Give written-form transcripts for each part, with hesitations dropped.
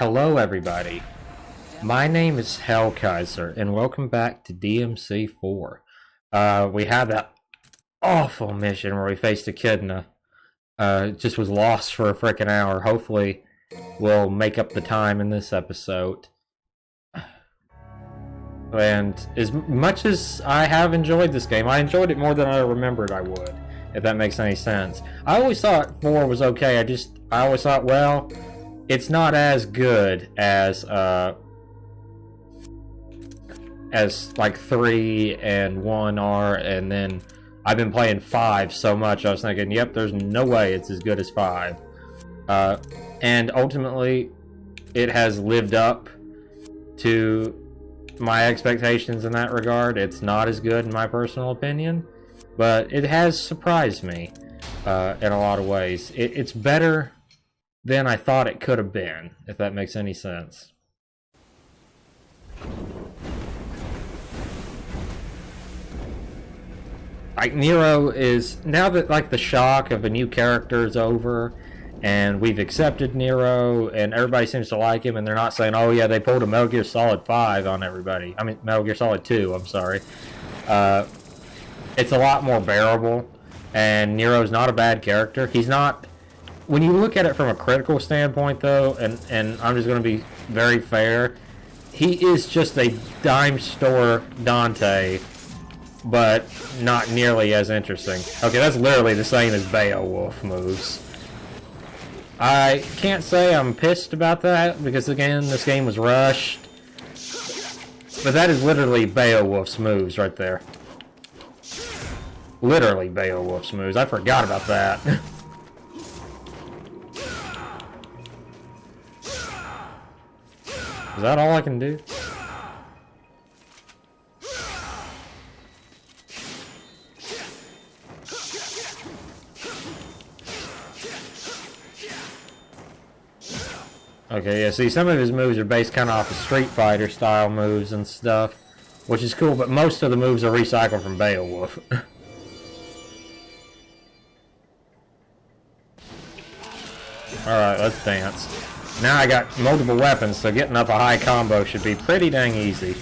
Hello everybody, my name is Hellkaiser and welcome back to DMC4. We had that awful mission where we faced Echidna. Just was lost for a frickin' hour. Hopefully we'll make up the time in this episode. And as much as I have enjoyed this game, I enjoyed it more than I remembered I would, if that makes any sense. I always thought 4 was okay, I always thought, well, it's not as good as like 3 and 1 are, and then I've been playing 5 so much, I was thinking, yep, there's no way it's as good as 5. And ultimately, it has lived up to my expectations in that regard. It's not as good in my personal opinion, but it has surprised me in a lot of ways. It's better than I thought it could have been, if that makes any sense. Like, Nero is, now that like the shock of a new character is over and we've accepted Nero and everybody seems to like him and they're not saying, oh yeah, they pulled a Metal Gear Solid 5 on everybody. I mean, Metal Gear Solid 2, I'm sorry. It's a lot more bearable, and Nero's not a bad character. He's not, when you look at it from a critical standpoint though, and I'm just going to be very fair, he is just a dime store Dante, but not nearly as interesting. Okay, that's literally the same as Beowulf moves. I can't say I'm pissed about that, because again, this game was rushed. But that is literally Beowulf's moves right there. Literally Beowulf's moves. I forgot about that. Is that all I can do? Okay, yeah, see, some of his moves are based kind of off of Street Fighter style moves and stuff, which is cool, but most of the moves are recycled from Beowulf. Alright, let's dance. Now I got multiple weapons, so getting up a high combo should be pretty dang easy.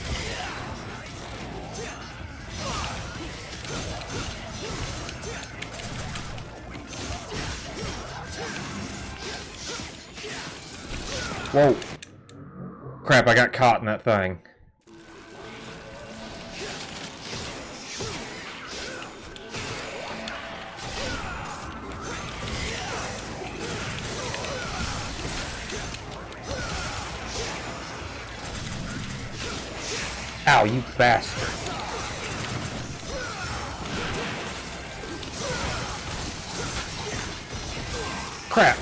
Whoa. Crap, I got caught in that thing. Ow, you bastard. Crap.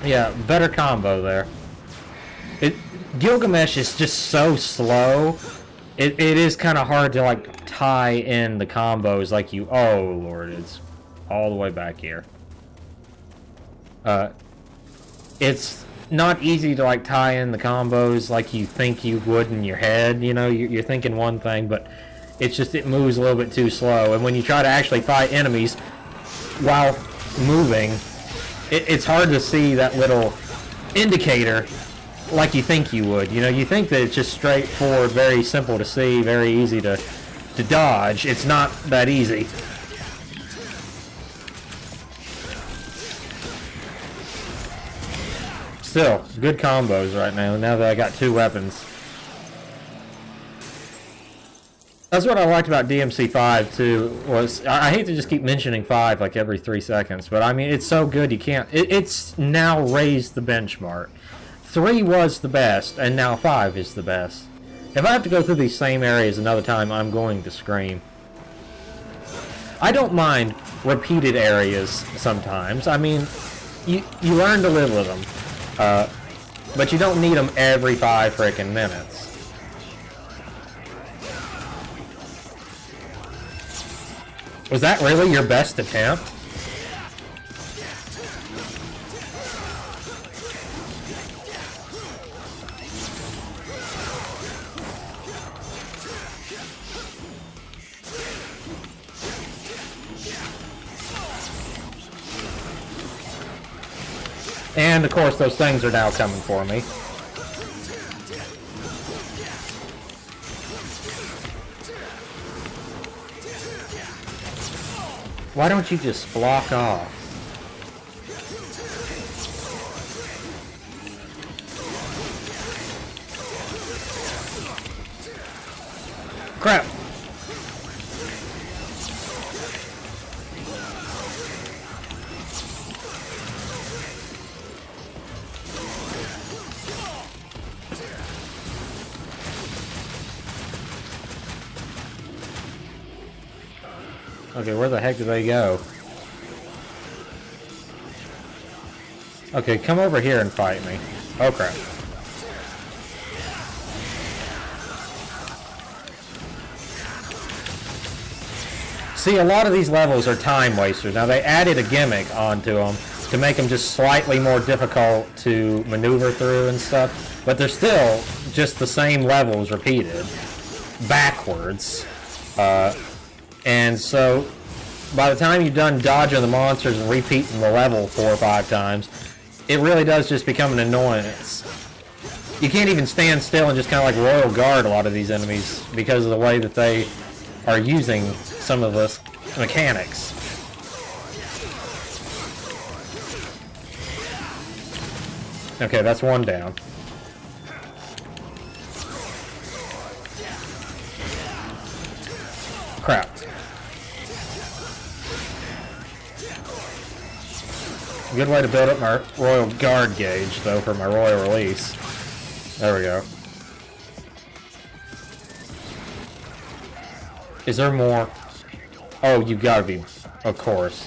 Yeah, better combo there. Gilgamesh is just so slow. It is kind of hard to like tie in the combos like you. Oh lord, it's all the way back here. It's not easy to like tie in the combos like you think you would in your head. You know, you're thinking one thing, but it's just it moves a little bit too slow. And when you try to actually fight enemies while moving, it's hard to see that little indicator like you think you would. You know, you think that it's just straightforward, very simple to see, very easy to dodge. It's not that easy. Still, good combos right now that I got 2 weapons. That's what I liked about DMC5 too, was I hate to just keep mentioning 5 like every 3 seconds, but I mean, it's so good you can't, it's now raised the benchmark. 3 was the best, and now 5 is the best. If I have to go through these same areas another time, I'm going to scream. I don't mind repeated areas sometimes. I mean, you learn to live with them. But you don't need them every 5 frickin' minutes. Was that really your best attempt? And, of course, those things are now coming for me. Why don't you just flock off? Crap! Okay, where the heck did they go? Okay, come over here and fight me. Oh crap. See, a lot of these levels are time wasters. Now, they added a gimmick onto them to make them just slightly more difficult to maneuver through and stuff, but they're still just the same levels repeated backwards. And so, by the time you've done dodging the monsters and repeating the level 4 or 5 times, it really does just become an annoyance. You can't even stand still and just kind of like royal guard a lot of these enemies because of the way that they are using some of the mechanics. Okay, that's one down. Crap. Good way to build up my Royal Guard gauge, though, for my Royal Release. There we go. Is there more? Oh, you gotta be. Of course.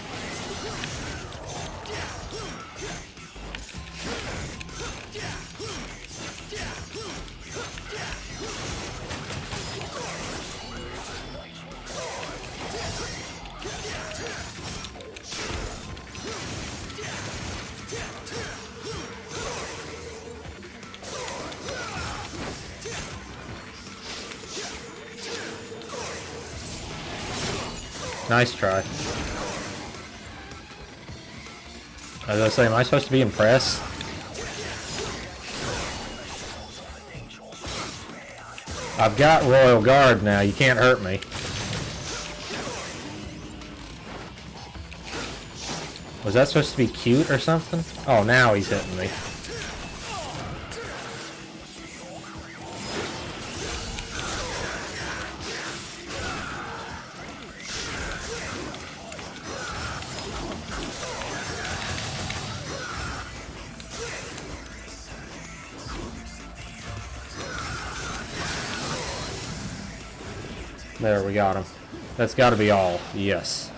Nice try. As I say, am I supposed to be impressed? I've got Royal Guard now. You can't hurt me. Was that supposed to be cute or something? Oh, now he's hitting me. There, we got him. That's got to be all. Yes.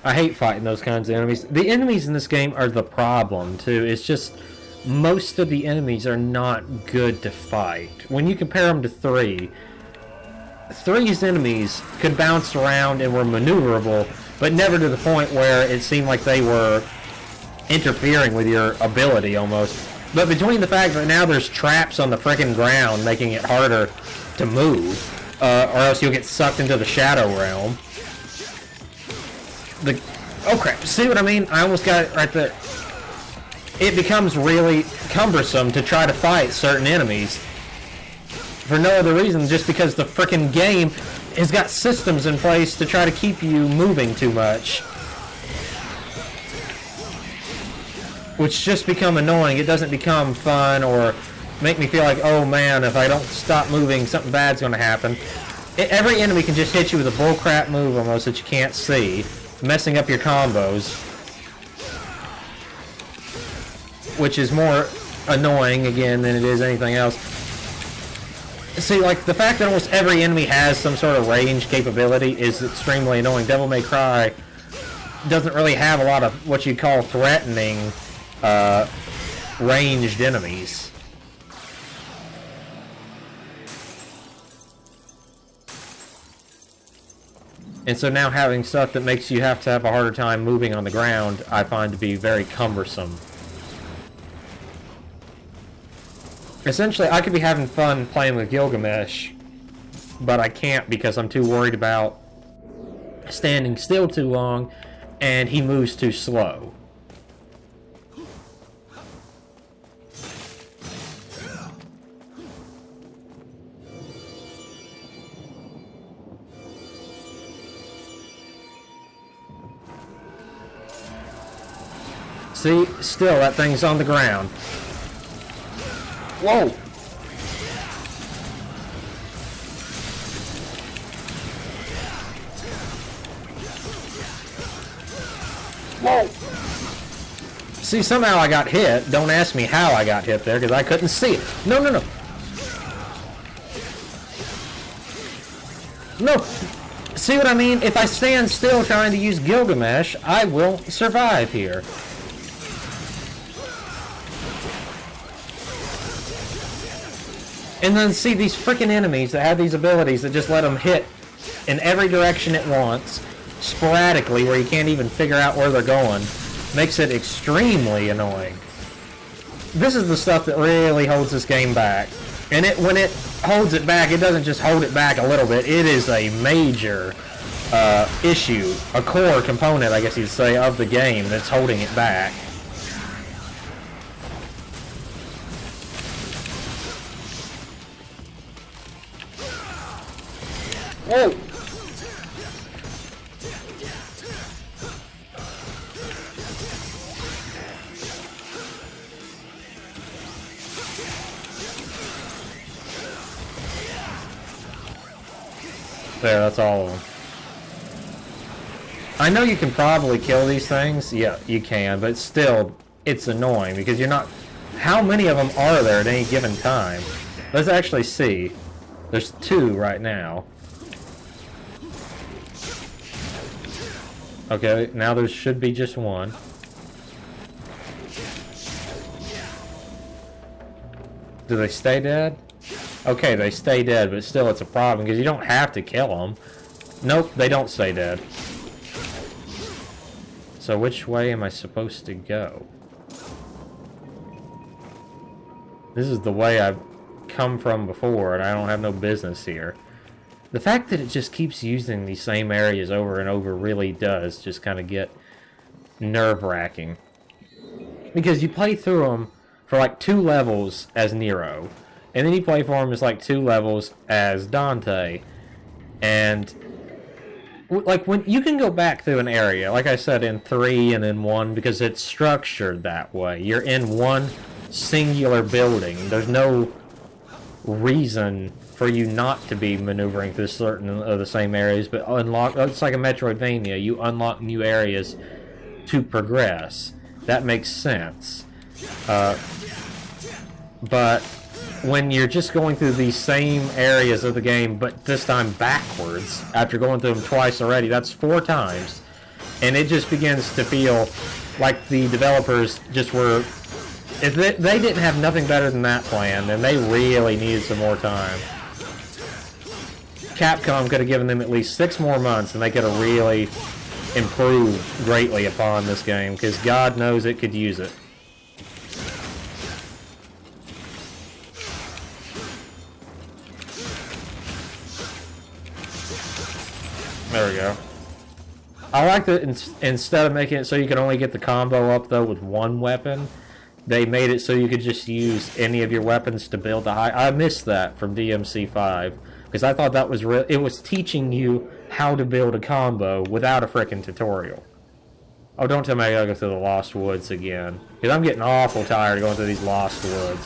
I hate fighting those kinds of enemies. The enemies in this game are the problem, too. It's just most of the enemies are not good to fight. When you compare them to 3, 3's enemies could bounce around and were maneuverable, but never to the point where it seemed like they were interfering with your ability, almost. But between the fact that now there's traps on the frickin' ground making it harder to move, or else you'll get sucked into the Shadow Realm. Oh crap, see what I mean? I almost got it right there. It becomes really cumbersome to try to fight certain enemies for no other reason just because the frickin' game has got systems in place to try to keep you moving too much. Which just become annoying. It doesn't become fun or make me feel like, oh man, if I don't stop moving, something bad's going to happen. Every enemy can just hit you with a bullcrap move almost that you can't see, messing up your combos. Which is more annoying, again, than it is anything else. See, like, the fact that almost every enemy has some sort of range capability is extremely annoying. Devil May Cry doesn't really have a lot of what you call threatening ranged enemies. And so now having stuff that makes you have to have a harder time moving on the ground, I find to be very cumbersome. Essentially, I could be having fun playing with Gilgamesh, but I can't because I'm too worried about standing still too long, and he moves too slow. See, still that thing's on the ground. Whoa! Whoa! See, somehow I got hit. Don't ask me how I got hit there, because I couldn't see it. No, no, no. No! See what I mean? If I stand still trying to use Gilgamesh, I will survive here. And then see these freaking enemies that have these abilities that just let them hit in every direction at once, sporadically, where you can't even figure out where they're going, makes it extremely annoying. This is the stuff that really holds this game back. And when it holds it back, it doesn't just hold it back a little bit. It is a major issue, a core component, I guess you'd say, of the game that's holding it back. Whoa! There, that's all of them. I know you can probably kill these things. Yeah, you can, but still, it's annoying because you're not... How many of them are there at any given time? Let's actually see. There's 2 right now. Okay, now there should be just 1. Do they stay dead? Okay, they stay dead, but still it's a problem because you don't have to kill them. Nope, they don't stay dead. So which way am I supposed to go? This is the way I've come from before, and I don't have no business here. The fact that it just keeps using these same areas over and over really does just kind of get nerve-wracking. Because you play through them for like 2 levels as Nero, and then you play for them as like 2 levels as Dante. And like when you can go back through an area, like I said, in 3 and then 1, because it's structured that way. You're in one singular building. There's no reason for you not to be maneuvering through certain of the same areas, but unlock. It's like a Metroidvania. You unlock new areas to progress. That makes sense. But when you're just going through these same areas of the game, but this time backwards, after going through them twice already, that's 4 times, and it just begins to feel like the developers just were... If they didn't have nothing better than that plan, then they really needed some more time. Capcom could have given them at least 6 more months, and they could have really improved greatly upon this game, because God knows it could use it. There we go. I like that instead of making it so you can only get the combo up, though, with 1 weapon, they made it so you could just use any of your weapons to build a high... I missed that from DMC5, because I thought that was real. It was teaching you how to build a combo without a frickin' tutorial. Oh, don't tell me I gotta go through the Lost Woods again, because I'm getting awful tired of going through these Lost Woods.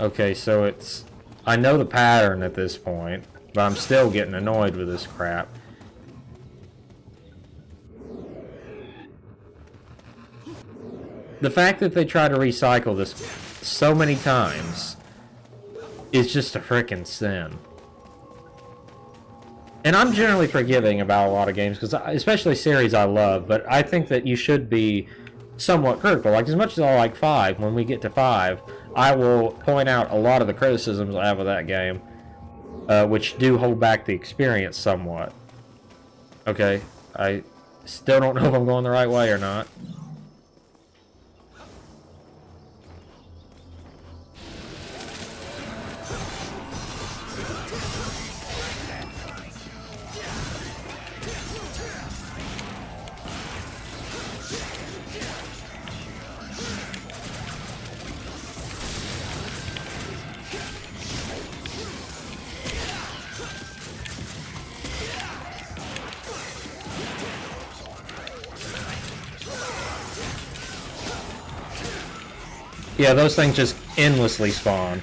Okay, so it's... I know the pattern at this point, but I'm still getting annoyed with this crap. The fact that they try to recycle this so many times is just a frickin' sin. And I'm generally forgiving about a lot of games, because especially series I love, but I think that you should be somewhat critical. Like, as much as I like 5, when we get to 5, I will point out a lot of the criticisms I have of that game, which do hold back the experience somewhat. Okay, I still don't know if I'm going the right way or not. Yeah, those things just endlessly spawn.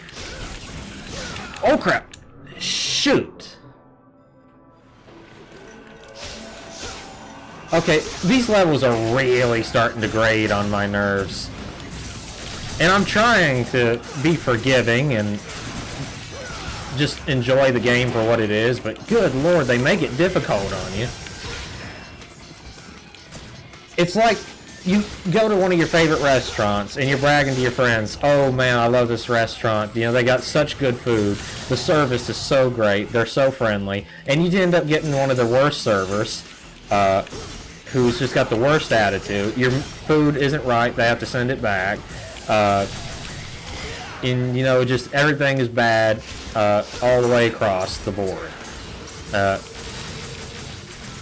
Oh crap! Shoot! Okay, these levels are really starting to grate on my nerves. And I'm trying to be forgiving and just enjoy the game for what it is, but good lord, they make it difficult on you. It's like you go to one of your favorite restaurants and you're bragging to your friends, oh man, I love this restaurant. You know, they got such good food. The service is so great. They're so friendly. And you end up getting one of the worst servers, who's just got the worst attitude. Your food isn't right. They have to send it back. And, you know, just everything is bad all the way across the board.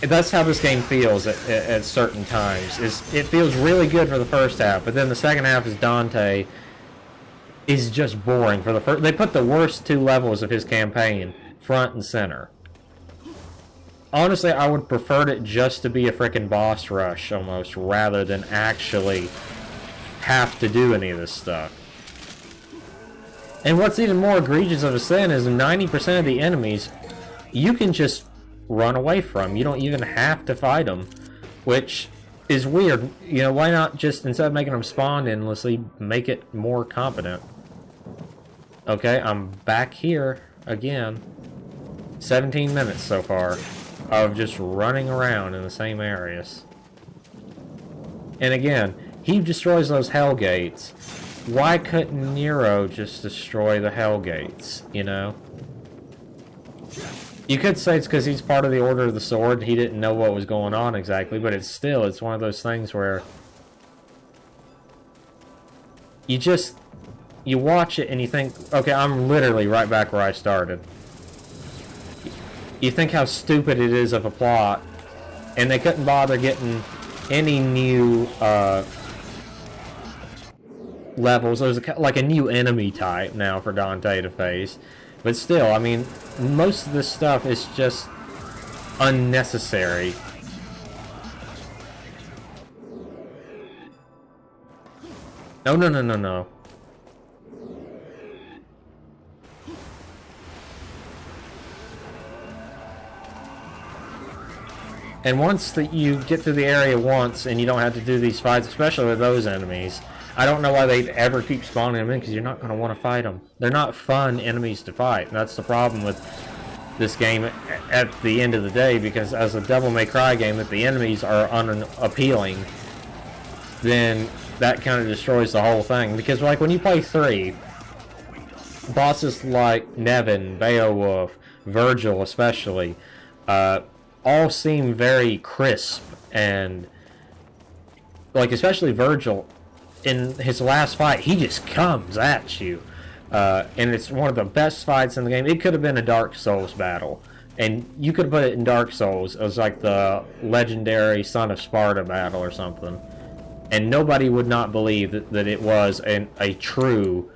That's how this game feels at certain times. It feels really good for the first half, but then the second half is Dante is just boring. For the first, they put the worst 2 levels of his campaign front and center. Honestly, I would prefer it just to be a frickin' boss rush almost, rather than actually have to do any of this stuff. And what's even more egregious of a sin is 90% of the enemies you can just run away from. You don't even have to fight them, which is weird. You know, why not just, instead of making them spawn endlessly, make it more competent? Okay, I'm back here again. 17 minutes so far of just running around in the same areas. And again, he destroys those hell gates. Why couldn't Nero just destroy the hell gates, you know? You could say it's because he's part of the Order of the Sword. He didn't know what was going on exactly, but it's one of those things where you watch it and you think, okay, I'm literally right back where I started. You think how stupid it is of a plot, and they couldn't bother getting any new levels. There's like a new enemy type now for Dante to face. But still, I mean, most of this stuff is just unnecessary. No, no, no, no, no. And once that you get to the area once and you don't have to do these fights, especially with those enemies, I don't know why they'd ever keep spawning them in, because you're not going to want to fight them. They're not fun enemies to fight. And that's the problem with this game at the end of the day, because as a Devil May Cry game, if the enemies are unappealing, then that kind of destroys the whole thing. Because like when you play 3, bosses like Nevin, Beowulf, Virgil especially, all seem very crisp, and like especially Virgil, in his last fight, he just comes at you. And it's one of the best fights in the game. It could have been a Dark Souls battle. And you could put it in Dark Souls. It was like the legendary Son of Sparta battle or something. And nobody would not believe that it was a true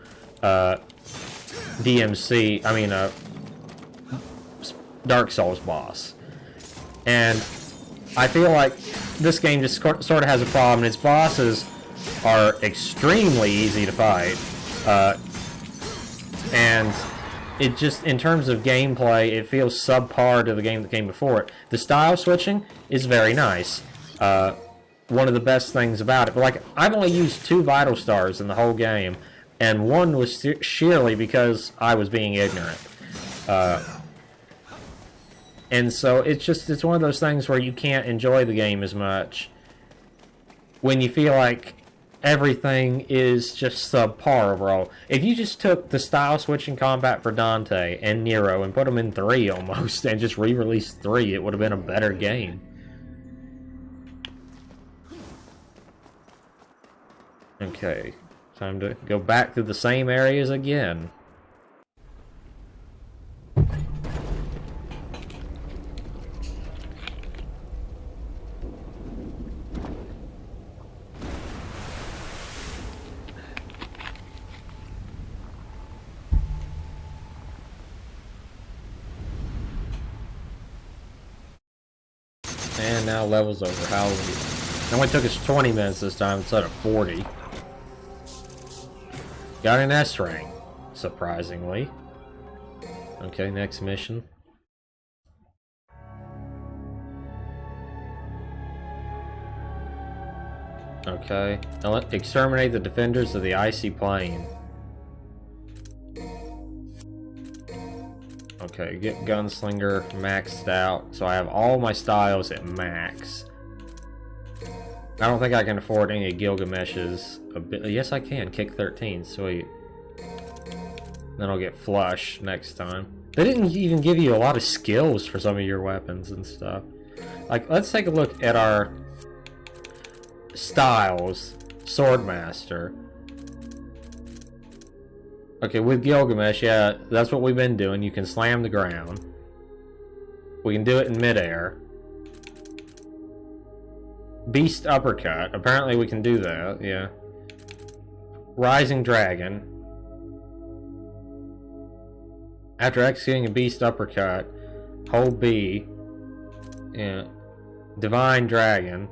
DMC, I mean, a Dark Souls boss. And I feel like this game just sort of has a problem. Its bosses are extremely easy to fight. And it just, in terms of gameplay, it feels subpar to the game that came before it. The style switching is very nice. One of the best things about it. But like, I've only used 2 vital stars in the whole game, and one was sheerly because I was being ignorant. And so it's one of those things where you can't enjoy the game as much when you feel like everything is just subpar overall. If you just took the style switching combat for Dante and Nero and put them in 3 almost, and just re-released 3, it would have been a better game. Okay, time to go back to the same areas again. And now level's over. Hallelujah. It only took us 20 minutes this time instead of 40. Got an S rank, surprisingly. Okay, next mission. Okay, now let's exterminate the defenders of the icy plain. Okay, get Gunslinger maxed out, so I have all my styles at max. I don't think I can afford any of Gilgamesh's. Yes, I can. Kick 13. Sweet. Then I'll get Flush next time. They didn't even give you a lot of skills for some of your weapons and stuff. Like, let's take a look at our styles. Swordmaster. Okay, with Gilgamesh, yeah, that's what we've been doing. You can slam the ground. We can do it in midair. Beast Uppercut. Apparently we can do that, yeah. Rising Dragon. After executing a Beast Uppercut, hold B. Yeah. Divine Dragon.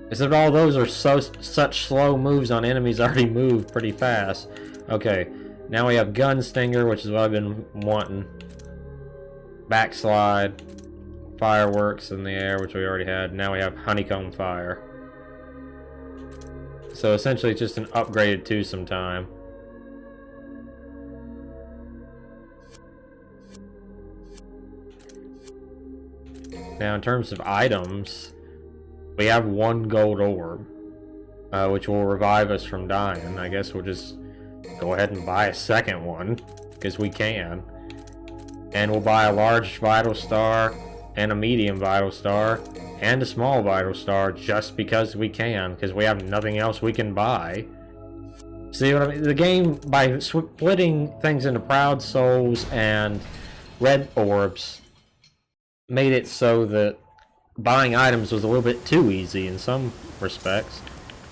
Except all those are such slow moves on enemies already move pretty fast. Okay, now we have Gunstinger, which is what I've been wanting. Backslide. Fireworks in the air, which we already had. Now we have Honeycomb Fire. So essentially it's just an upgraded twosome time. Now in terms of items, we have 1 gold orb, which will revive us from dying. I guess we'll just go ahead and buy a second one, because we can. And we'll buy a large vital star, and a medium vital star, and a small vital star, just because we can, because we have nothing else we can buy. See what I mean? The game, by splitting things into Proud Souls and Red Orbs, made it so that buying items was a little bit too easy in some respects.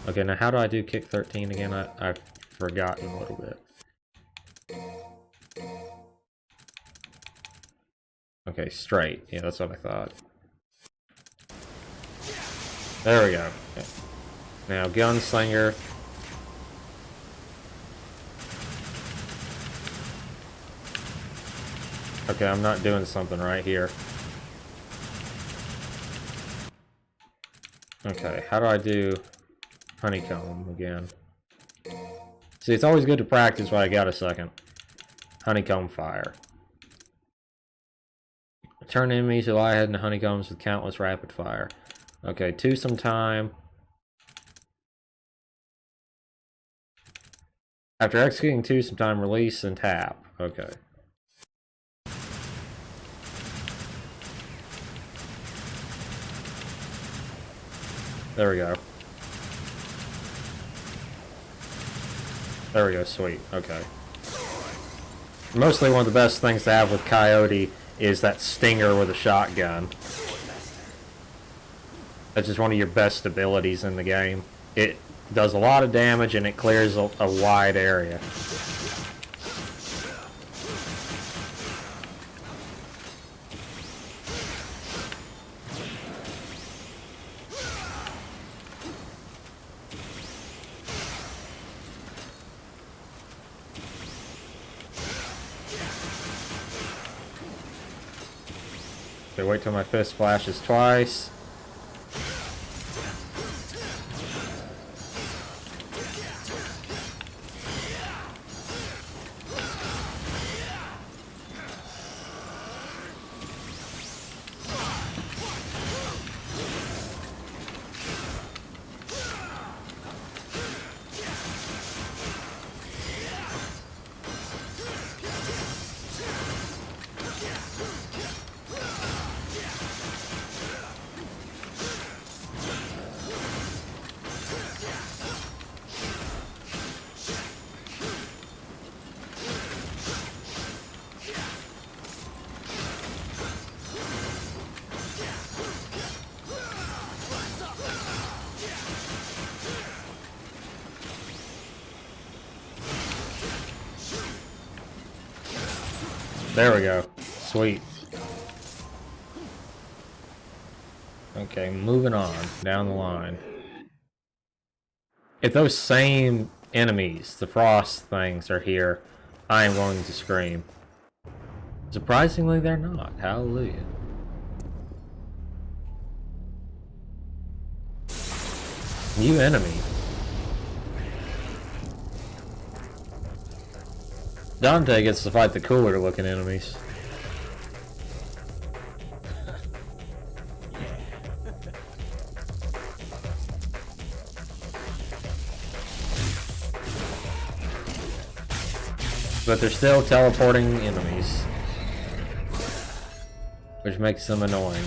Okay, now how do I do kick 13 again? I've forgotten a little bit. Okay, straight. Yeah, that's what I thought. There we go. Okay. Now, Gunslinger. Okay, I'm not doing something right here. Okay, how do I do Honeycomb again? See, it's always good to practice while I got a second. Honeycomb Fire. Turn enemies who lie ahead in honeycombs with countless rapid fire. Okay, twosome time. After executing twosome time, release and tap. Okay. There we go. There we go, sweet. Okay. Mostly one of the best things to have with Coyote is that stinger with a shotgun. That's just one of your best abilities in the game. It does a lot of damage and it clears a wide area. So wait till my fist flashes twice. There we go. Sweet. Okay, moving on down the line. If those same enemies, the frost things, are here, I am going to scream. Surprisingly, they're not. Hallelujah. New enemy. Dante gets to fight the cooler looking enemies. But they're still teleporting enemies, which makes them annoying.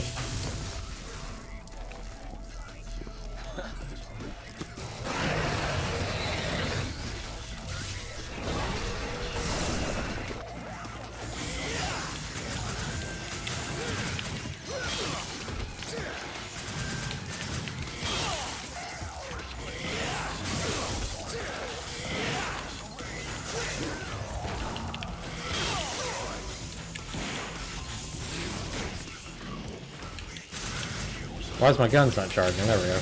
Why is my gun's not charging? There we go.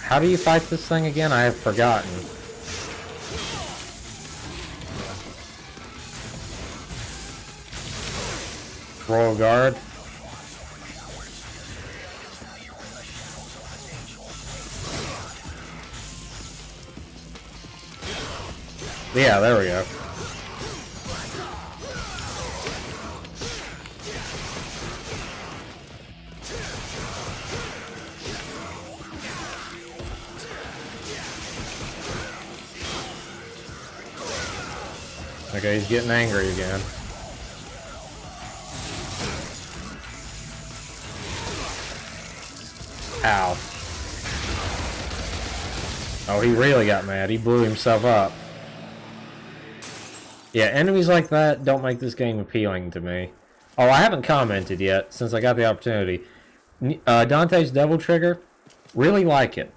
How do you fight this thing again? I have forgotten. Royal Guard. Yeah, there we go. Okay, he's getting angry again. Ow. Oh, he really got mad. He blew himself up. Yeah, enemies like that don't make this game appealing to me. Oh, I haven't commented yet, since I got the opportunity. Dante's Devil Trigger, really like it.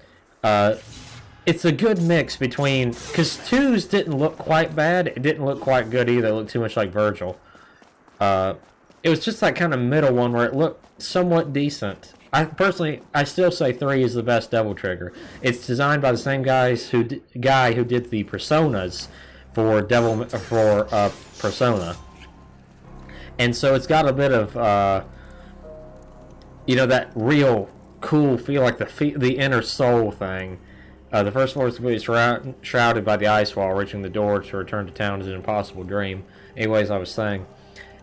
It's a good mix between... Because 2's didn't look quite bad, it didn't look quite good either, it looked too much like Virgil. It was just that kind of middle one where it looked somewhat decent. I still say 3 is the best Devil Trigger. It's designed by the same guy who did the Personas for Persona, and so it's got a bit of that real cool feel, like the inner soul thing. The first floor is completely shrouded by the ice wall. Reaching the door to return to town is an impossible dream. Anyways, I was saying,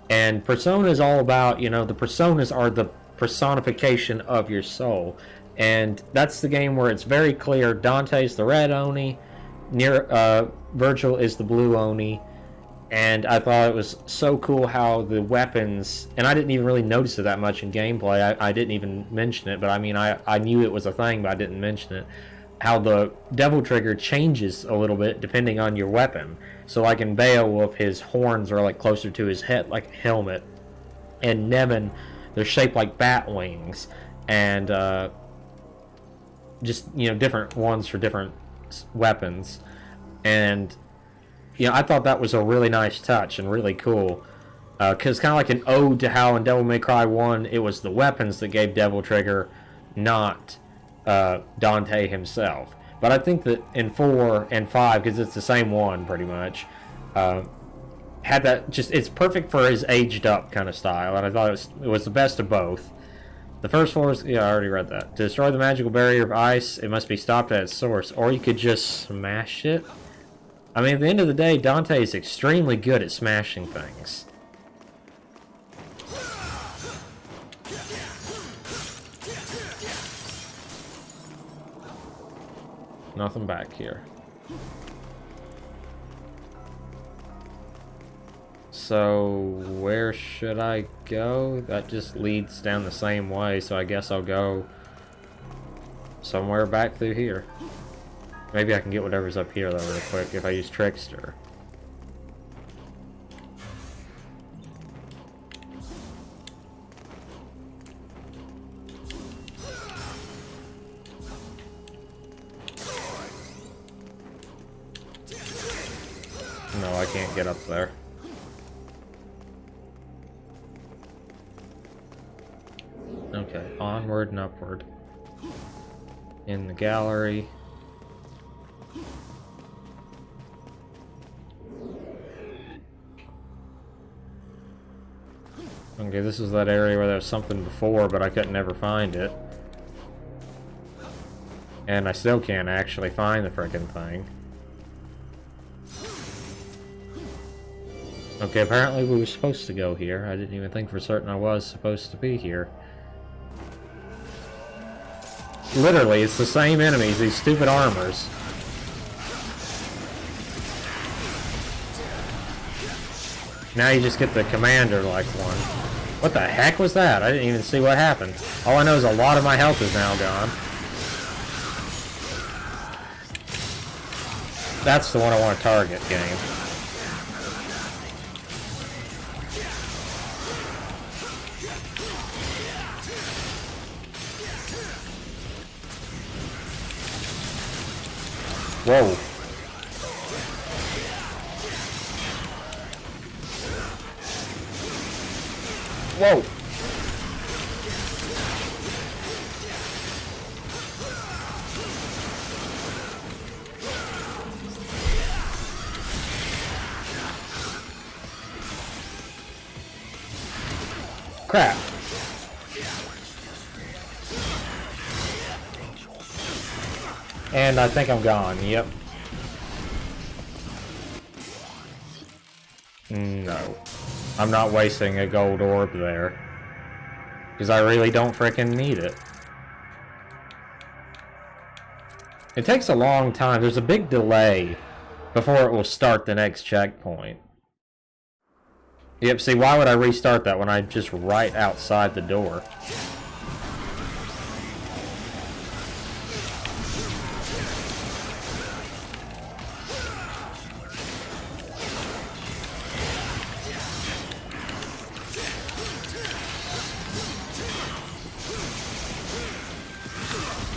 and Persona is all about, the personas are the personification of your soul, and that's the game where it's very clear. Dante's the red Oni, Virgil is the blue Oni, and I thought it was so cool how the weapons, and I didn't even really notice it that much in gameplay, I didn't even mention it, but I mean, I knew it was a thing, but I didn't mention it, how the Devil Trigger changes a little bit depending on your weapon. So like in Beowulf, his horns are like closer to his head, like a helmet, and Nemen, they're shaped like bat wings, and just, different ones for different weapons. And I thought that was a really nice touch and really cool, because kind of like an ode to how in Devil May Cry 1 it was the weapons that gave Devil Trigger not Dante himself. But I think that in 4 and 5, because it's the same one pretty much, had that just, it's perfect for his aged up kind of style, and I thought it was the best of both. The first floor is, yeah, I already read that. To destroy the magical barrier of ice, it must be stopped at its source, or you could just smash it. I mean, at the end of the day, Dante is extremely good at smashing things. Nothing back here. So, where should I go? That just leads down the same way, so I guess I'll go somewhere back through here. Maybe I can get whatever's up here, though, real quick, if I use Trickster. No, I can't get up there. Okay, onward and upward. In the gallery. Okay, this is that area where there was something before, but I couldn't ever find it. And I still can't actually find the frickin' thing. Okay, apparently we were supposed to go here. I didn't even think for certain I was supposed to be here. Literally, it's the same enemies, these stupid armors. Now you just get the commander-like one. What the heck was that? I didn't even see what happened. All I know is a lot of my health is now gone. That's the one I want to target, game. Whoa. Whoa. Crap. And I think I'm gone, yep. No. I'm not wasting a gold orb there. Because I really don't frickin' need it. It takes a long time. There's a big delay before it will start the next checkpoint. Yep, see, why would I restart that when I'm just right outside the door?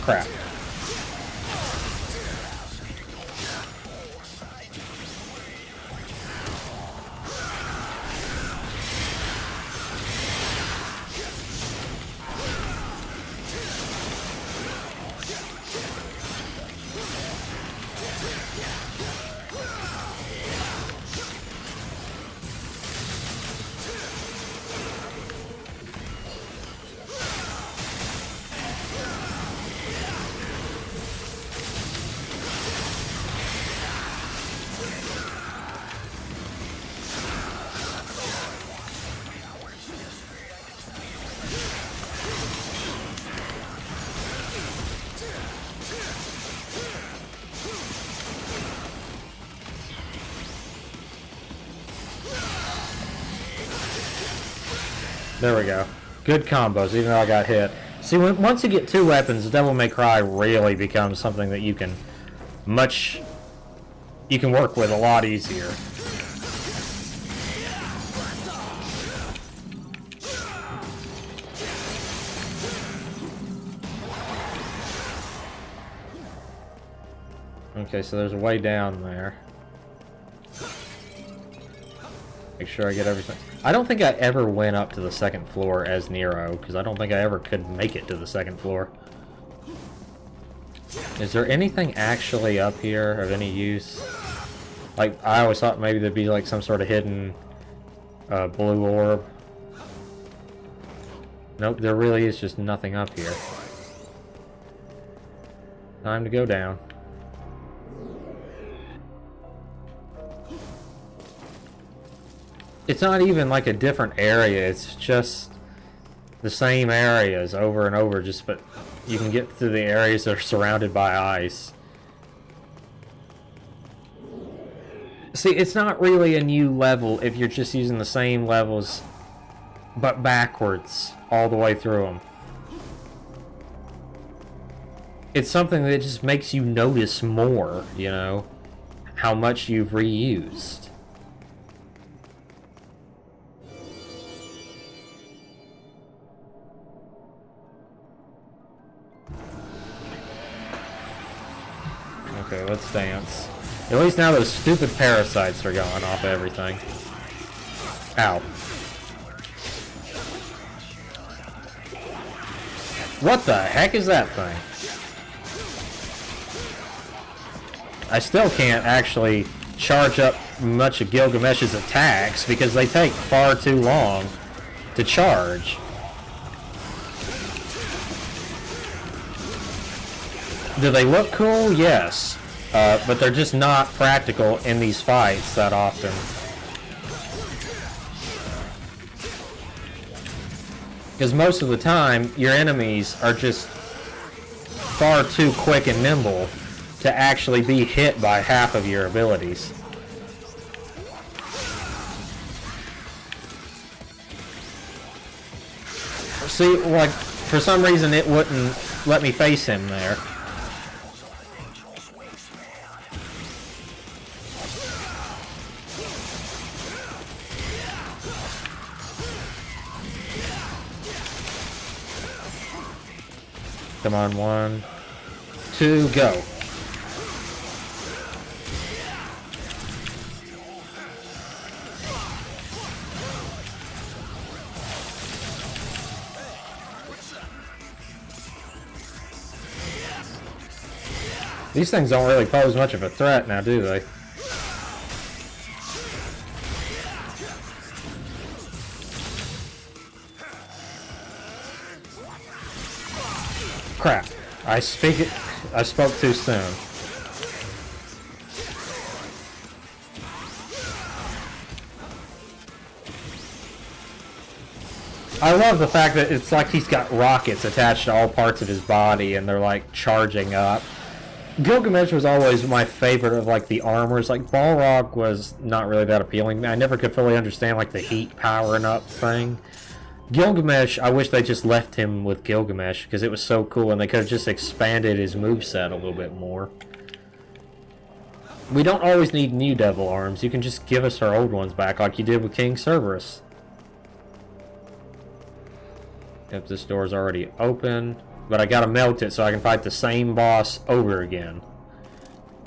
Crap. There we go. Good combos, even though I got hit. See, once you get 2 weapons, Devil May Cry really becomes something that you can work with a lot easier. Okay, so there's a way down there. I Make sure I get everything. I don't think I ever went up to the second floor as Nero, because I don't think I ever could make it to the second floor. Is there anything actually up here of any use? Like, I always thought maybe there'd be like some sort of hidden blue orb. Nope, there really is just nothing up here. Time to go down. It's not even like a different area, it's just the same areas over and over, just but you can get to the areas that are surrounded by ice. See, it's not really a new level if you're just using the same levels, but backwards all the way through them. It's something that just makes you notice more, you know, how much you've reused. Okay, let's dance. At least now those stupid parasites are going off everything. Ow. What the heck is that thing? I still can't actually charge up much of Gilgamesh's attacks because they take far too long to charge. Do they look cool? Yes. But they're just not practical in these fights that often. Because most of the time, your enemies are just far too quick and nimble to actually be hit by half of your abilities. See, like, for some reason it wouldn't let me face him there. Come on, 1, 2, go. These things don't really pose much of a threat now, do they? Crap. I spoke too soon. I love the fact that it's like he's got rockets attached to all parts of his body and they're like charging up. Gilgamesh was always my favorite of like the armors. Like Balrog was not really that appealing. I never could fully understand like the heat powering up thing. Gilgamesh, I wish they just left him with Gilgamesh because it was so cool and they could have just expanded his moveset a little bit more. We don't always need new devil arms. You can just give us our old ones back like you did with King Cerberus. Yep, this door's already open. But I gotta melt it so I can fight the same boss over again.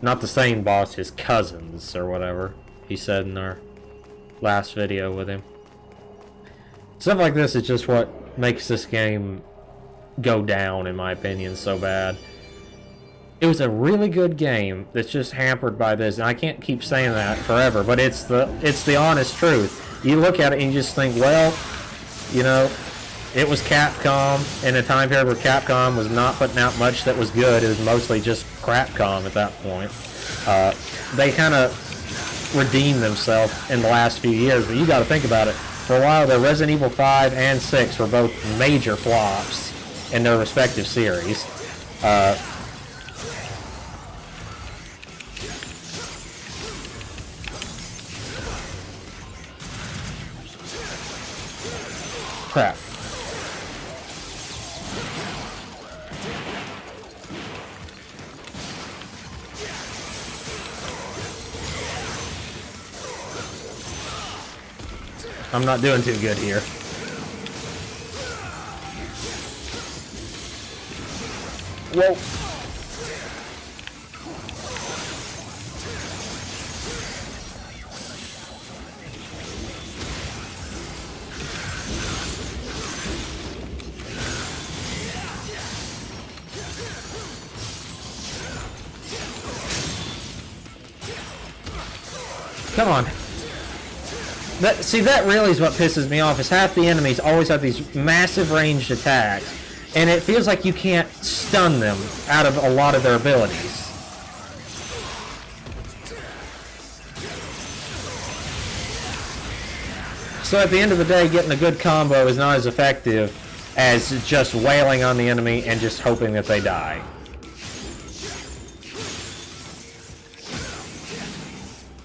Not the same boss, his cousins or whatever he said in our last video with him. Stuff like this is just what makes this game go down, in my opinion, so bad. It was a really good game that's just hampered by this, and I can't keep saying that forever, but it's the honest truth. You look at it and you just think, well, you know, it was Capcom in a time period where Capcom was not putting out much that was good. It was mostly just Crapcom at that point. They kind of redeemed themselves in the last few years, but you got to think about it. For a while, the Resident Evil 5 and 6 were both major flops in their respective series. Crap. I'm not doing too good here. Whoa. Come on. See, that really is what pisses me off, is half the enemies always have these massive ranged attacks, and it feels like you can't stun them out of a lot of their abilities. So at the end of the day, getting a good combo is not as effective as just wailing on the enemy and just hoping that they die.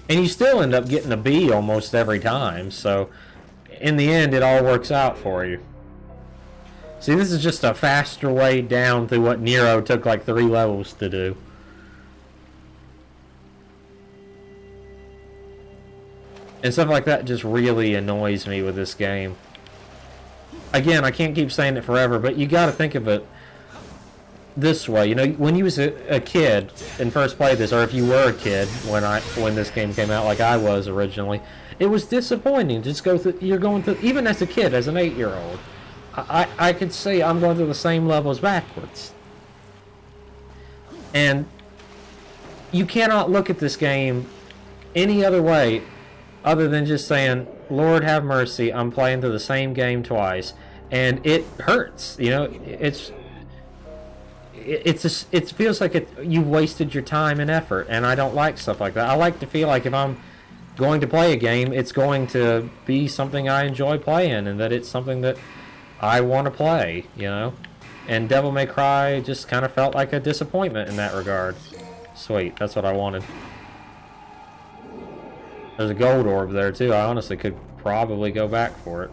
And you still end up getting a B almost every time, so in the end it all works out for you. See, this is just a faster way down through what Nero took like 3 levels to do. And stuff like that just really annoys me with this game. Again, I can't keep saying it forever, but you gotta think of it this way. You know, when you was a kid and first played this, or if you were a kid when this game came out, like I was originally, it was disappointing. Just go through, you're going through, even as a kid, as an 8-year-old, I could say I'm going through the same levels backwards. And you cannot look at this game any other way other than just saying, Lord have mercy, I'm playing through the same game twice. And it hurts, you know, it feels like you've wasted your time and effort, and I don't like stuff like that. I like to feel like if I'm going to play a game, it's going to be something I enjoy playing, and that it's something that I want to play, you know? And Devil May Cry just kind of felt like a disappointment in that regard. Sweet, that's what I wanted. There's a gold orb there too. I honestly could probably go back for it.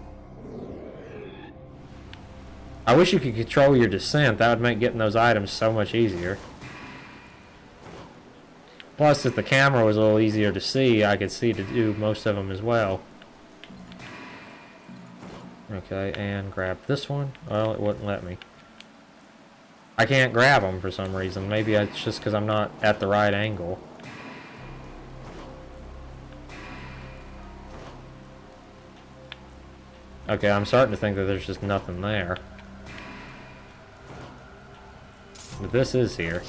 I wish you could control your descent. That would make getting those items so much easier. Plus, if the camera was a little easier to see, I could see to do most of them as well. Okay, and grab this one. Well, it wouldn't let me. I can't grab them for some reason. Maybe it's just because I'm not at the right angle. Okay, I'm starting to think that there's just nothing there. But this is here.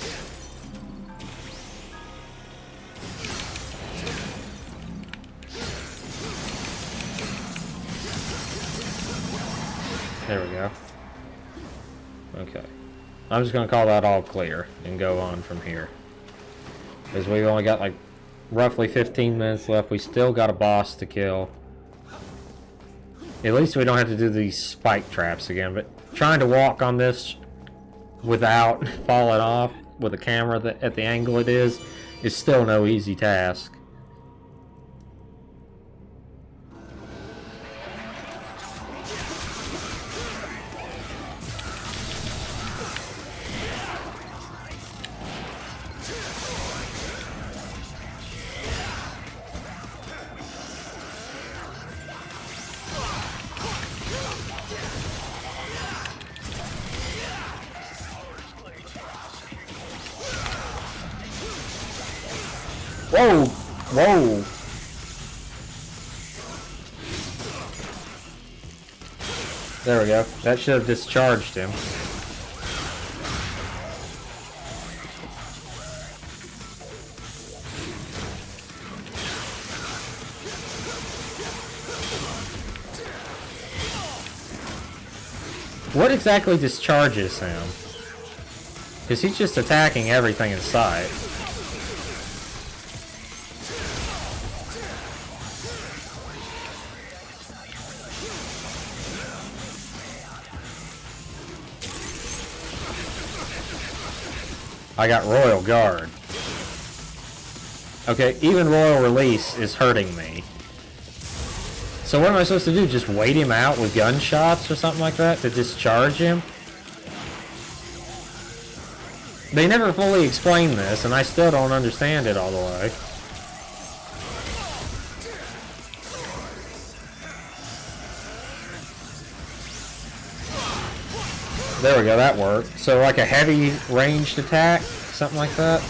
There we go. Okay. I'm just going to call that all clear and go on from here. Because we've only got like roughly 15 minutes left. We still got a boss to kill. At least we don't have to do these spike traps again, but trying to walk on this without falling off with a camera at the angle it is still no easy task. Whoa! Whoa! There we go. That should have discharged him. What exactly discharges him? Because he's just attacking everything in sight. I got Royal Guard. Okay, even Royal Release is hurting me. So what am I supposed to do? Just wait him out with gunshots or something like that to discharge him? They never fully explain this, and I still don't understand it all the way. There we go, that worked. So like a heavy ranged attack, something like that.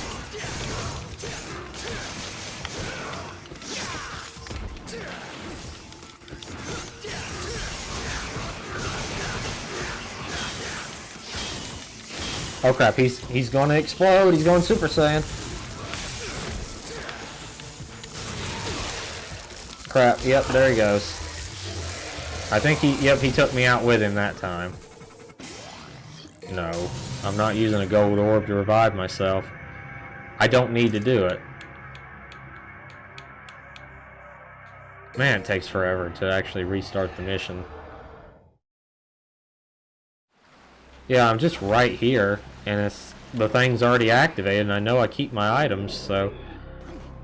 Oh crap, he's going to explode. He's going Super Saiyan. Crap, yep, there he goes. I think he took me out with him that time. No, I'm not using a gold orb to revive myself. I don't need to do it. Man, it takes forever to actually restart the mission. Yeah, I'm just right here, and the thing's already activated, and I know I keep my items, so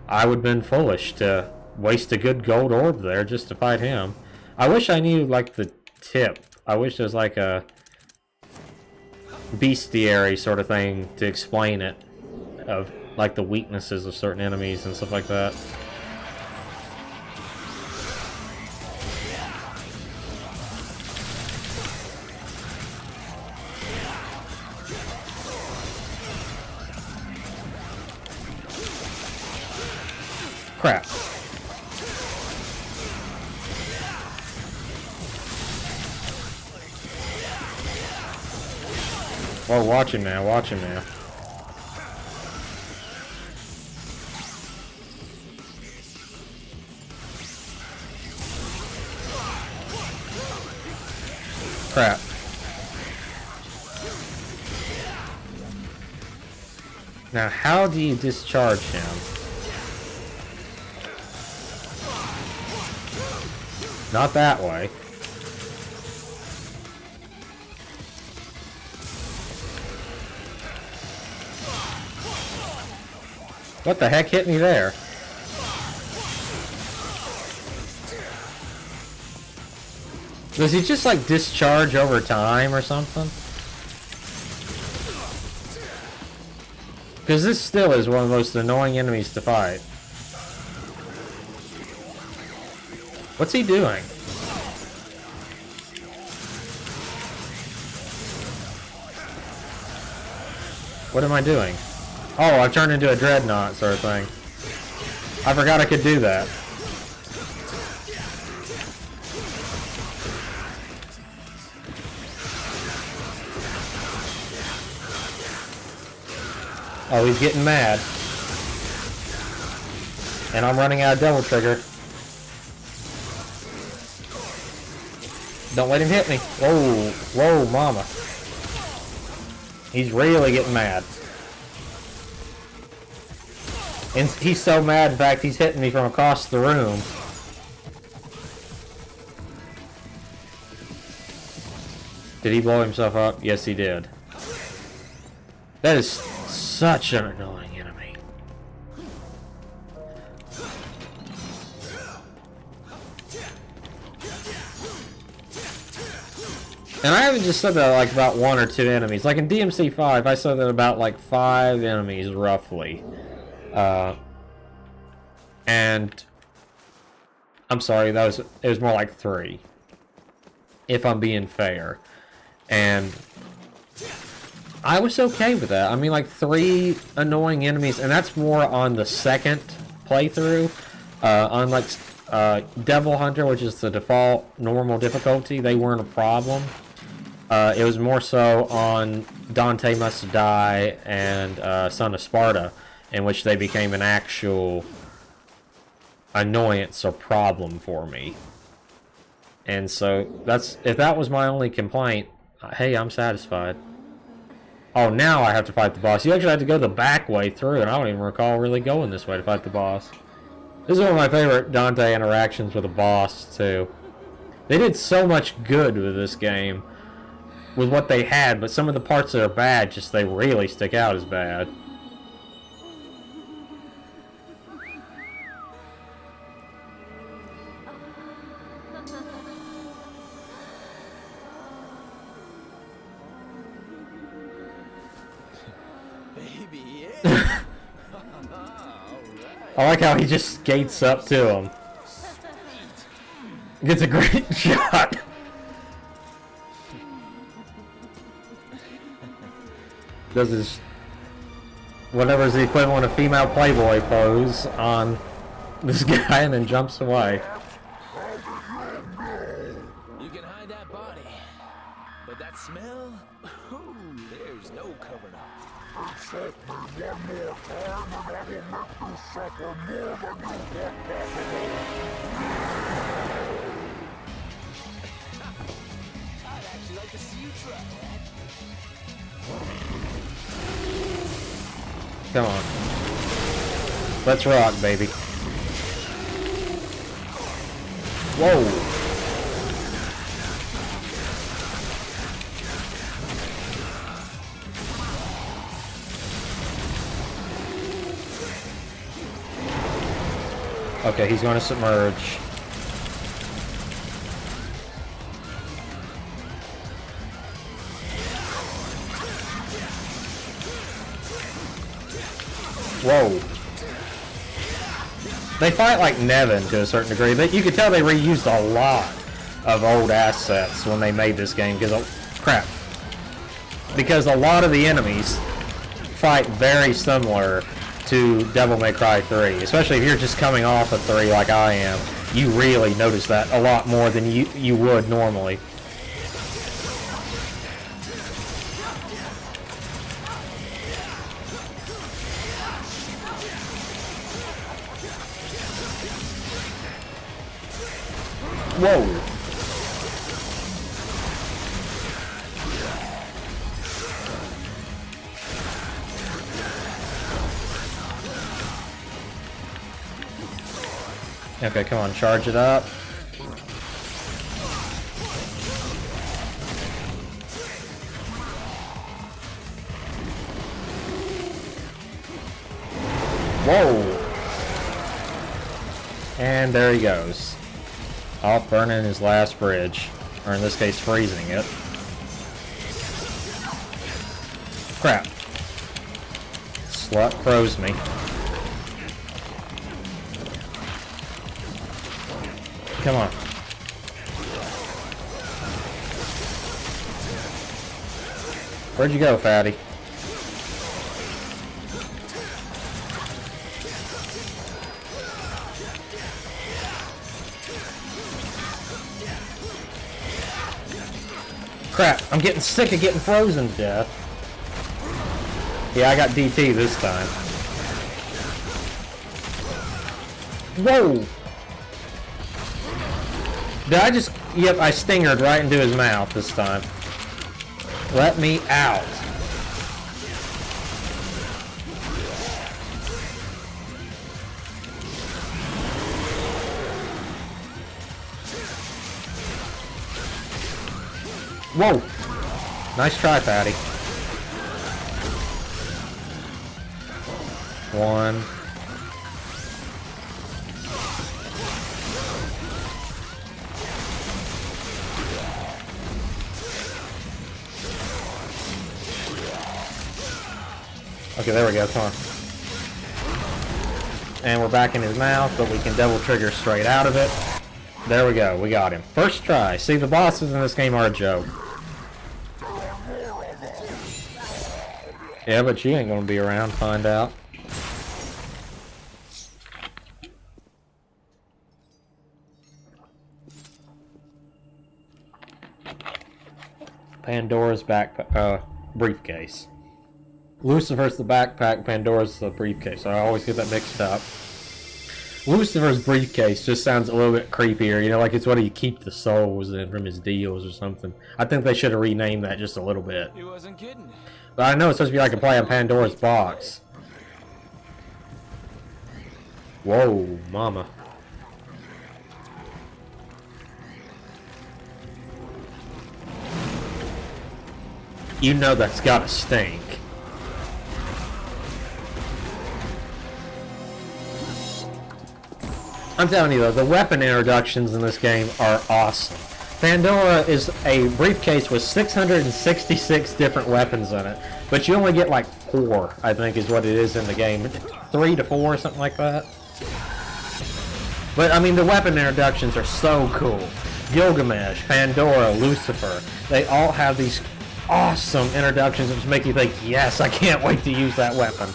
I would have been foolish to waste a good gold orb there just to fight him. I wish I knew, like, the tip. I wish there was, like, a bestiary sort of thing to explain it, of, like, the weaknesses of certain enemies and stuff like that. Crap. Whoa, watch him now, watch him now. Crap. Now, how do you discharge him? Not that way. What the heck hit me there? Does he just like discharge over time or something? Because this still is one of the most annoying enemies to fight. What's he doing? What am I doing? Oh, I've turned into a dreadnought sort of thing. I forgot I could do that. Oh, he's getting mad. And I'm running out of double trigger. Don't let him hit me. Whoa, whoa, mama. He's really getting mad. And he's so mad, in fact, he's hitting me from across the room. Did he blow himself up? Yes, he did. That is such an annoying enemy. And I haven't just said that like about 1 or 2 enemies. Like in DMC 5, I said that about like 5 enemies roughly. And I'm sorry, it was more like 3. If I'm being fair. And I was okay with that. I mean, like 3 annoying enemies, and that's more on the second playthrough. Unlike Devil Hunter, which is the default normal difficulty, they weren't a problem. It was more so on Dante Must Die and Son of Sparta, in which they became an actual annoyance or problem for me. And so if that was my only complaint, hey, I'm satisfied. Oh, now I have to fight the boss. You actually have to go the back way through, and I don't even recall really going this way to fight the boss. This is one of my favorite Dante interactions with a boss, too. They did so much good with this game, with what they had, but some of the parts that are bad, just they really stick out as bad. I like how he just skates up to him. Gets a great shot. Does his whatever's the equivalent of female Playboy pose on this guy and then jumps away. You can hide that body, but that smell Ooh, there's no covering up. I'd actually like to see you try that. Come on. Let's rock, baby. Whoa. Okay, he's going to submerge. Whoa. They fight like Nevin to a certain degree, but you can tell they reused a lot of old assets when they made this game, because because a lot of the enemies fight very similar to Devil May Cry 3, especially if you're just coming off of 3 like I am. You really notice that a lot more than you would normally. Whoa. Okay, come on, charge it up. Whoa! And there he goes. Off burning his last bridge. Or in this case, freezing it. Crap. Slut froze me. Come on. Where'd you go, fatty? Crap, I'm getting sick of getting frozen to death. Yeah, I got DT this time. Whoa! Did I just... Yep, I stingered right into his mouth this time. Let me out. Whoa! Nice try, fatty. One. Okay, there we go, come on. And we're back in his mouth, but we can double trigger straight out of it. There we go, we got him. First try. See, the bosses in this game are a joke. Yeah, but you ain't gonna be around to find out. Pandora's briefcase. Lucifer's the backpack, Pandora's the briefcase. So I always get that mixed up. Lucifer's briefcase just sounds a little bit creepier, you know, like it's what he keep the souls in from his deals or something. I think they should have renamed that just a little bit. He wasn't kidding. But I know it's supposed to be like a play on Pandora's box. Whoa, mama. You know that's gotta stink. I'm telling you though, the weapon introductions in this game are awesome. Pandora is a briefcase with 666 different weapons in it, but you only get like 4, I think is what it is in the game. 3 to 4, something like that. But I mean, the weapon introductions are so cool. Gilgamesh, Pandora, Lucifer, they all have these awesome introductions that just make you think, yes, I can't wait to use that weapon.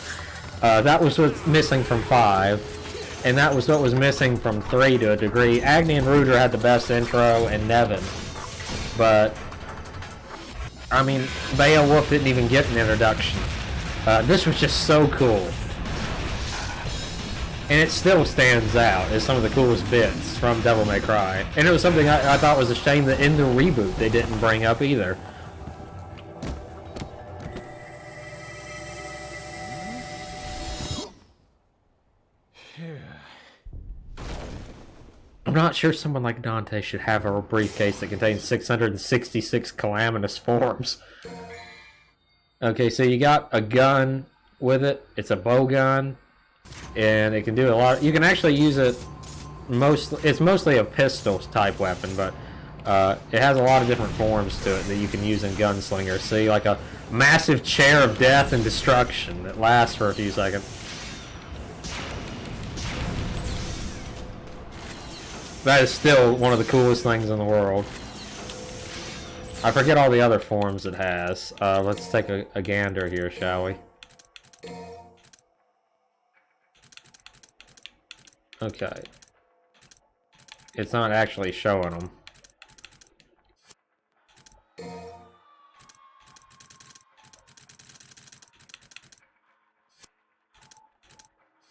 That was what's missing from 5. And that was what was missing from 3 to a degree. Agni and Ruder had the best intro, and Nevin. But I mean, Beowulf didn't even get an introduction. This was just so cool. And it still stands out as some of the coolest bits from Devil May Cry. And it was something I thought was a shame that in the reboot they didn't bring up either. I'm not sure someone like Dante should have a briefcase that contains 666 calamitous forms. Okay, so you got a gun with it. It's a bow gun. And it can do a lot. You can actually use it it's mostly a pistol type weapon, but it has a lot of different forms to it that you can use in Gunslinger. See, like a massive chair of death and destruction that lasts for a few seconds. That is still one of the coolest things in the world. I forget all the other forms it has. Let's take a gander here, shall we? Okay. It's not actually showing them.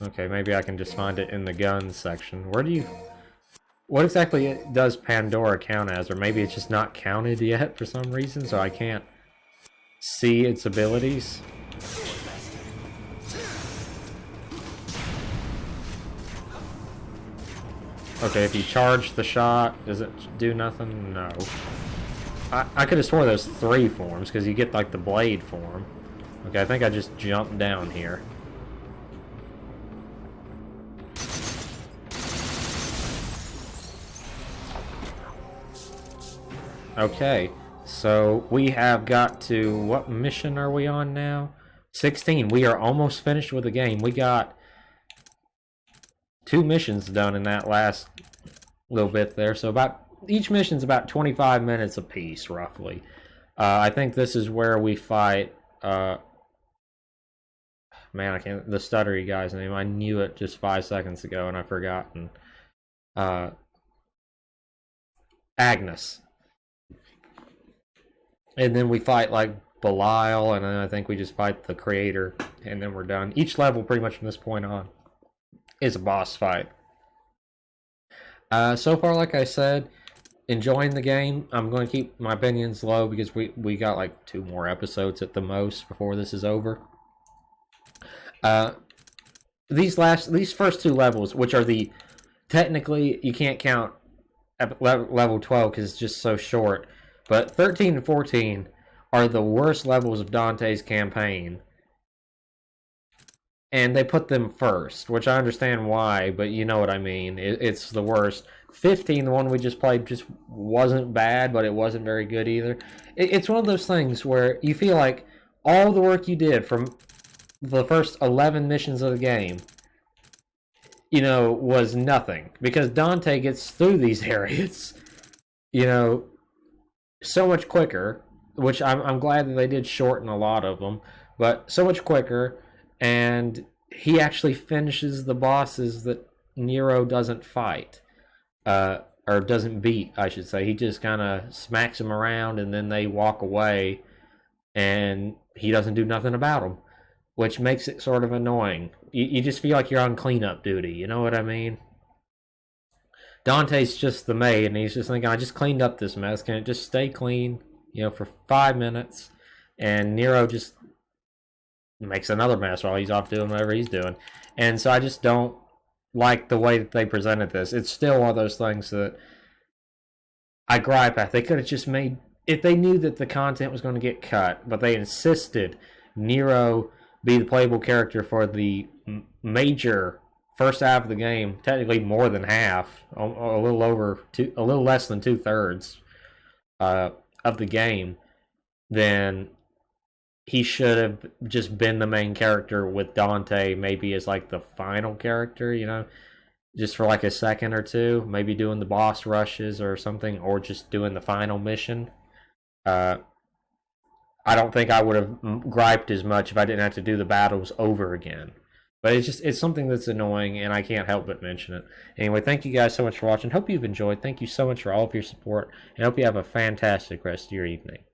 Okay, maybe I can just find it in the guns section. Where do you... What exactly does Pandora count as? Or maybe it's just not counted yet for some reason, so I can't see its abilities. Okay, if you charge the shot, does it do nothing? No. I could have swore there's 3 forms, because you get, like, the blade form. Okay, I think I just jumped down here. Okay, so we have got to... What mission are we on now? 16. We are almost finished with the game. We got 2 missions done in that last little bit there. So about each mission's about 25 minutes apiece, roughly. I think this is where we fight... man, I can't... The stuttery guy's name. I knew it just 5 seconds ago and I've forgotten. Agnes. And then we fight, like, Belial, and then I think we just fight the creator, and then we're done. Each level, pretty much from this point on, is a boss fight. So far, like I said, enjoying the game. I'm going to keep my opinions low because we got, like, 2 more episodes at the most before this is over. These first 2 levels, which are the... Technically, you can't count level 12 because it's just so short. But 13 and 14 are the worst levels of Dante's campaign. And they put them first, which I understand why, but you know what I mean. It's the worst. 15, the one we just played, just wasn't bad, but it wasn't very good either. It's one of those things where you feel like all the work you did from the first 11 missions of the game, you know, was nothing. Because Dante gets through these areas, you know, so much quicker, which I'm glad that they did shorten a lot of them, but so much quicker, and he actually finishes the bosses that Nero doesn't fight, or doesn't beat, I should say. He just kind of smacks them around, and then they walk away, and he doesn't do nothing about them, which makes it sort of annoying. You just feel like you're on cleanup duty, you know what I mean? Dante's just the maid, and he's just thinking, I just cleaned up this mess. Can it just stay clean, you know, for 5 minutes? And Nero just makes another mess while he's off doing whatever he's doing. And so I just don't like the way that they presented this. It's still one of those things that I gripe at. They could have just made... If they knew that the content was going to get cut, but they insisted Nero be the playable character for the major... first half of the game, technically more than half, a little less than 2/3 of the game, then he should have just been the main character with Dante maybe as like the final character, you know, just for like a second or two, maybe doing the boss rushes or something, or just doing the final mission. I don't think I would have griped as much if I didn't have to do the battles over again. But it's something that's annoying, and I can't help but mention it. Anyway, thank you guys so much for watching. Hope you've enjoyed. Thank you so much for all of your support, and hope you have a fantastic rest of your evening.